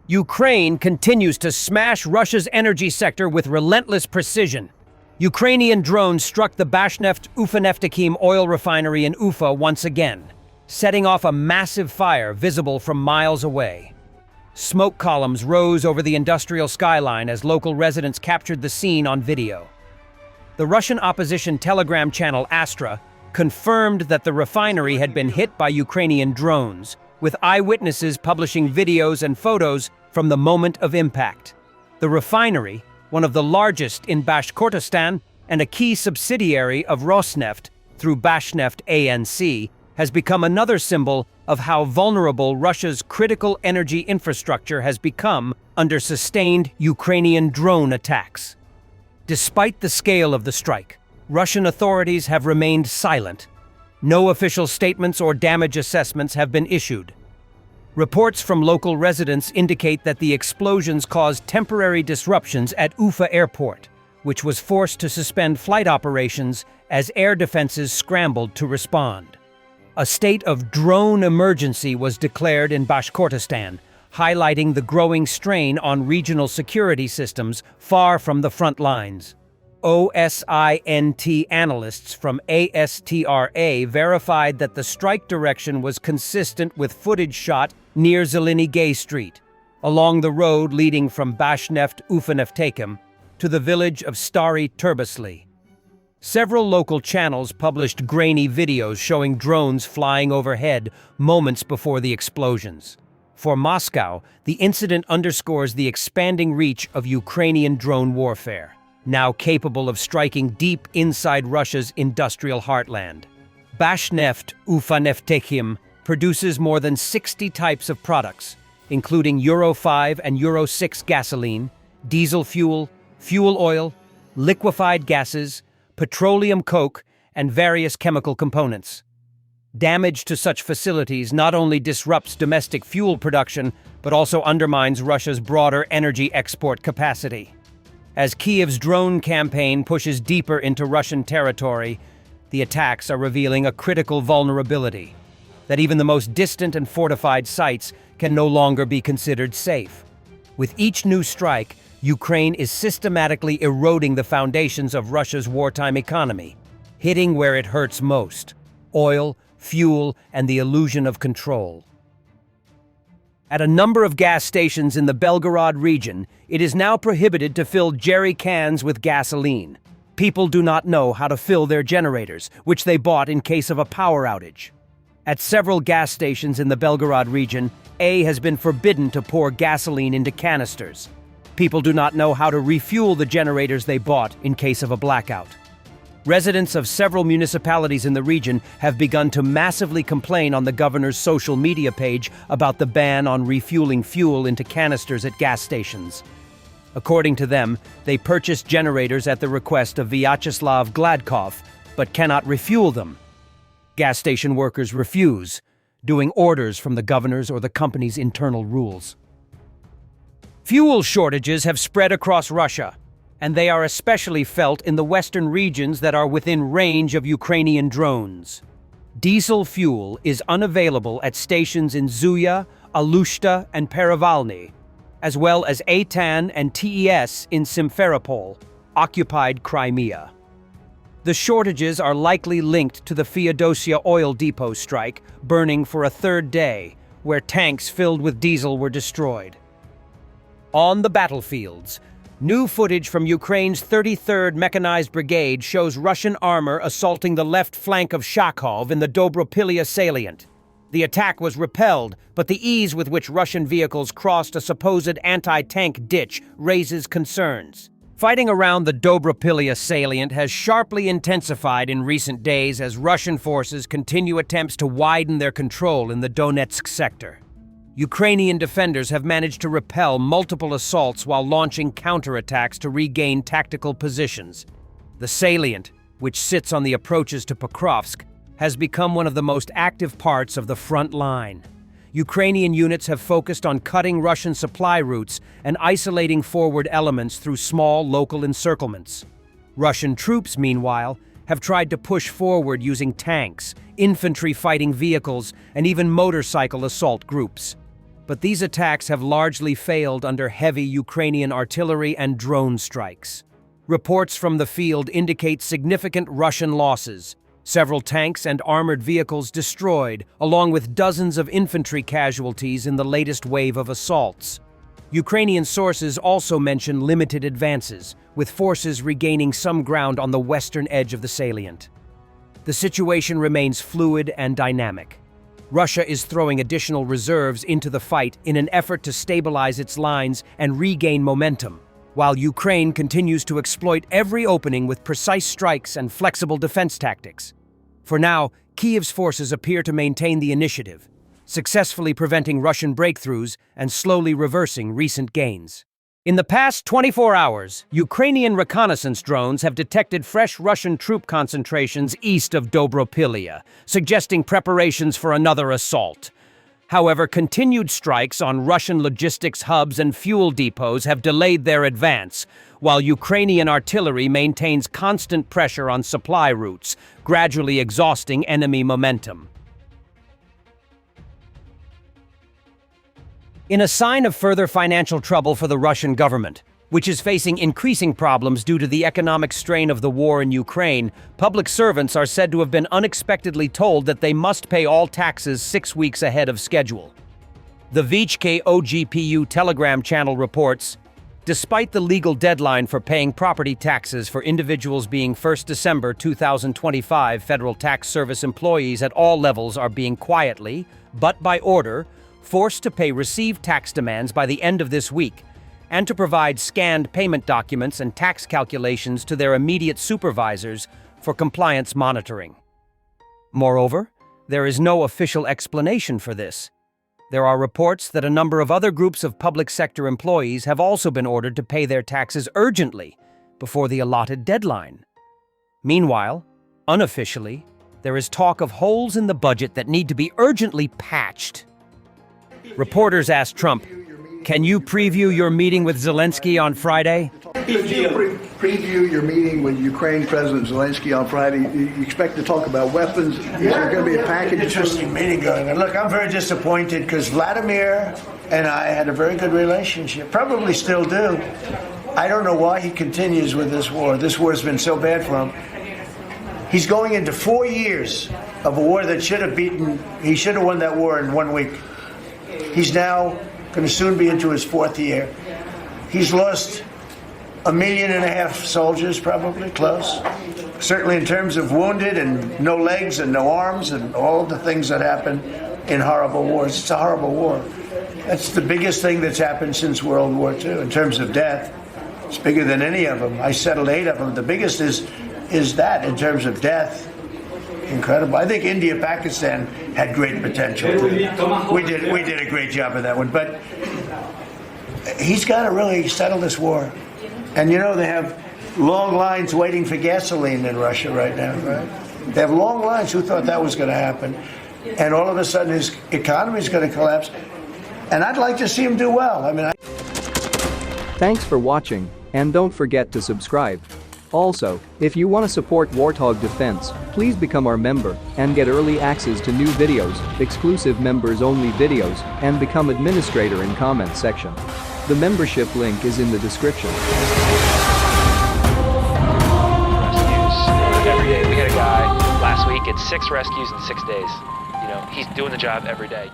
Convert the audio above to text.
Ukraine continues to smash Russia's energy sector with relentless precision. Ukrainian drones struck the Bashneft Ufa-Neftekhim oil refinery in Ufa once again, setting off a massive fire visible from miles away. Smoke columns rose over the industrial skyline as local residents captured the scene on video. The Russian opposition telegram channel Astra confirmed that the refinery had been hit by Ukrainian drones, with eyewitnesses publishing videos and photos from the moment of impact. The refinery, one of the largest in Bashkortostan and a key subsidiary of Rosneft through Bashneft ANC, has become another symbol of how vulnerable Russia's critical energy infrastructure has become under sustained Ukrainian drone attacks. Despite the scale of the strike, Russian authorities have remained silent. No official statements or damage assessments have been issued. Reports from local residents indicate that the explosions caused temporary disruptions at Ufa Airport, which was forced to suspend flight operations as air defenses scrambled to respond. A state of drone emergency was declared in Bashkortostan, highlighting the growing strain on regional security systems far from the front lines. OSINT analysts from ASTRA verified that the strike direction was consistent with footage shot near Zeleny Gay Street, along the road leading from Bashneft Ufa-Neftekhim to the village of Stary Turbasly. Several local channels published grainy videos showing drones flying overhead moments before the explosions. For Moscow, the incident underscores the expanding reach of Ukrainian drone warfare, now capable of striking deep inside Russia's industrial heartland. Bashneft Ufa-Neftekhim produces more than 60 types of products, including Euro 5 and Euro 6 gasoline, diesel fuel, fuel oil, liquefied gases, petroleum coke, and various chemical components. Damage to such facilities not only disrupts domestic fuel production, but also undermines Russia's broader energy export capacity. As Kiev's drone campaign pushes deeper into Russian territory, the attacks are revealing a critical vulnerability, that even the most distant and fortified sites can no longer be considered safe. With each new strike, Ukraine is systematically eroding the foundations of Russia's wartime economy, hitting where it hurts most: oil, fuel, and the illusion of control. At a number of gas stations in the Belgorod region, it is now prohibited to fill jerry cans with gasoline. People do not know how to fill their generators, which they bought in case of a power outage. At several gas stations in the Belgorod region, A has been forbidden to pour gasoline into canisters. People do not know how to refuel the generators they bought in case of a blackout. Residents of several municipalities in the region have begun to massively complain on the governor's social media page about the ban on refueling fuel into canisters at gas stations. According to them, they purchased generators at the request of Vyacheslav Gladkov, but cannot refuel them. Gas station workers refuse, doing orders from the governor's or the company's internal rules. Fuel shortages have spread across Russia, and they are especially felt in the western regions that are within range of Ukrainian drones. Diesel fuel is unavailable at stations in Zuya, Alushta, and Perevalny, as well as Eitan and TES in Simferopol, occupied Crimea. The shortages are likely linked to the Feodosia oil depot strike, burning for a third day, where tanks filled with diesel were destroyed. On the battlefields, new footage from Ukraine's 33rd Mechanized Brigade shows Russian armor assaulting the left flank of Shakhov in the Dobropilya salient. The attack was repelled, but the ease with which Russian vehicles crossed a supposed anti-tank ditch raises concerns. Fighting around the Dobropilya salient has sharply intensified in recent days as Russian forces continue attempts to widen their control in the Donetsk sector. Ukrainian defenders have managed to repel multiple assaults while launching counterattacks to regain tactical positions. The salient, which sits on the approaches to Pokrovsk, has become one of the most active parts of the front line. Ukrainian units have focused on cutting Russian supply routes and isolating forward elements through small local encirclements. Russian troops, meanwhile, have tried to push forward using tanks, infantry fighting vehicles, and even motorcycle assault groups. but these attacks have largely failed under heavy Ukrainian artillery and drone strikes. Reports from the field indicate significant Russian losses, several tanks and armored vehicles destroyed, along with dozens of infantry casualties in the latest wave of assaults. Ukrainian sources also mention limited advances, with forces regaining some ground on the western edge of the salient. The situation remains fluid and dynamic. Russia is throwing additional reserves into the fight in an effort to stabilize its lines and regain momentum, while Ukraine continues to exploit every opening with precise strikes and flexible defense tactics. For now, Kyiv's forces appear to maintain the initiative, successfully preventing Russian breakthroughs and slowly reversing recent gains. In the past 24 hours, Ukrainian reconnaissance drones have detected fresh Russian troop concentrations east of Dobropilya, suggesting preparations for another assault. However, continued strikes on Russian logistics hubs and fuel depots have delayed their advance, while Ukrainian artillery maintains constant pressure on supply routes, gradually exhausting enemy momentum. In a sign of further financial trouble for the Russian government, which is facing increasing problems due to the economic strain of the war in Ukraine, public servants are said to have been unexpectedly told that they must pay all taxes 6 weeks ahead of schedule. The Vichke OGPU Telegram channel reports, despite the legal deadline for paying property taxes for individuals being 1 December 2025, Federal Tax Service employees at all levels are being quietly, but by order, forced to pay received tax demands by the end of this week, and to provide scanned payment documents and tax calculations to their immediate supervisors for compliance monitoring. Moreover, there is no official explanation for this. There are reports that a number of other groups of public sector employees have also been ordered to pay their taxes urgently before the allotted deadline. Meanwhile, unofficially, there is talk of holes in the budget that need to be urgently patched. Reporters asked Trump, "Can you preview your meeting with Zelensky on Friday?" Could you preview your meeting with Ukraine President Zelensky on Friday? You expect to talk about weapons? Is there going to be a package? Interesting meeting going on. Look, I'm very disappointed because Vladimir and I had a very good relationship, probably still do. I don't know why he continues with this war. This war has been so bad for him. He's going into 4 years of a war that he should have won that war in 1 week. He's now going to soon be into his 4th year. He's lost 1.5 million soldiers, probably, close. Certainly in terms of wounded and no legs and no arms and all the things that happen in horrible wars. It's a horrible war. That's the biggest thing that's happened since World War II in terms of death. It's bigger than any of them. I settled 8 of them. The biggest is that in terms of death. Incredible. I think India, Pakistan had great potential. We did a great job of that one. But he's got to really settle this war. And you know, they have long lines waiting for gasoline in Russia right now, right? They have long lines. Who thought that was going to happen? And all of a sudden his economy is going to collapse. And I'd like to see him do well. Thanks for watching, and don't forget to subscribe. Also, if you want to support Warthog Defense, please become our member and get early access to new videos, exclusive members-only videos, and become administrator in comments section. The membership link is in the description. Rescues every day. We had a guy last week, it's 6 rescues in 6 days. You know, he's doing the job every day.